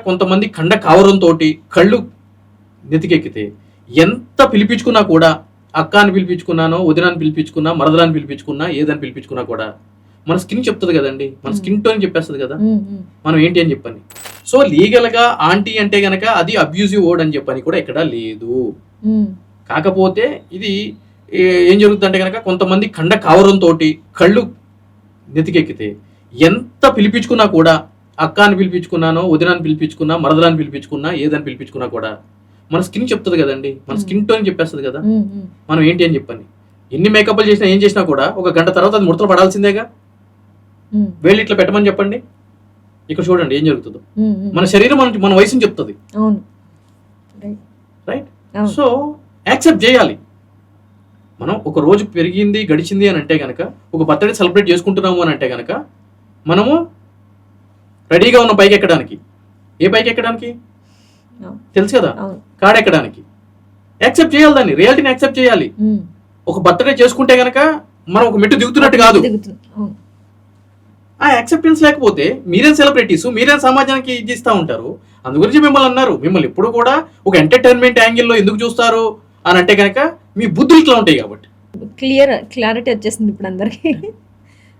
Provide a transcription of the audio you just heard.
కొంతమంది కండ కావరంతో కళ్ళు నెతికెక్కితే ఎంత పిలిపించుకున్నా కూడా అక్క అని పిలిపించుకున్నానో వదినాన్ని పిలిపించుకున్నా మరదలాన్ని పిలిపించుకున్నా ఏదని పిలిపించుకున్నా కూడా మన స్కిన్ చెప్తుంది కదండి, మన స్కిన్ టోన్ చెప్పేస్తుంది కదా మనం ఏంటి అని చెప్పని. సో లీగల్ గా ఆంటీ అంటే గనక అది అబ్యూజివ్ వర్డ్ అని చెప్పని కూడా ఎక్కడా లేదు. కాకపోతే ఇది ఏం జరుగుతుంది అంటే గనక కొంతమంది కండ కావరంతో కళ్ళు నెతికెక్కితే ఎంత పిలిపించుకున్నా కూడా అక్క అని పిలిపించుకున్నానో వదినాన్ని పిలిపించుకున్నా మరదలాన్ని పిలిపించుకున్నా ఏదని పిలిపించుకున్నా కూడా మన స్కిన్ చెప్తుంది కదండి, మన స్కిన్ టోన్ చెప్పేస్తుంది కదా మనం ఏంటి అని చెప్పని. ఎన్ని మేకప్లు చేసినా ఏం చేసినా కూడా ఒక గంట తర్వాత అది ముడతలు పడాల్సిందేగా. వేళ్ళు ఇట్లా పెట్టమని చెప్పండి, ఇక్కడ చూడండి ఏం జరుగుతుందో. మన శరీరం మన వయసుని చెప్తుంది, రైట్? సో యాక్సెప్ట్ చేయాలి. మనం ఒక రోజు పెరిగింది గడిచింది అని అంటే గనక, ఒక బర్త్డే సెలబ్రేట్ చేసుకుంటున్నాము అని అంటే గనక మనము రెడీగా ఉన్న పైకి ఎక్కడానికి. ఏ పైకి ఎక్కడానికి తెలుసు కదా, కాడ ఎక్కడానికి. యాక్సెప్ట్ చేయాలి, దాన్ని రియాలిటీని యాక్సెప్ట్ చేయాలి. ఒక బర్త్డే చేసుకుంటే గనక మనం ఒక మెట్టు దిగుతున్నట్టు కాదు. ఆ యాక్సెప్టెన్స్ లేకపోతే మీరేం సెలబ్రిటీస్, మీరేం సమాజానికి ఇస్తా ఉంటారు. అందు గురించి మిమ్మల్ని అన్నారు, మిమ్మల్ని ఎప్పుడు కూడా ఒక ఎంటర్టైన్మెంట్ యాంగిల్లో ఎందుకు చూస్తారు అని అంటే కనుక మీ బుద్ధులు ఇట్లా ఉంటాయి కాబట్టి. క్లారిటీ వచ్చేసింది ఇప్పుడు అందరికి.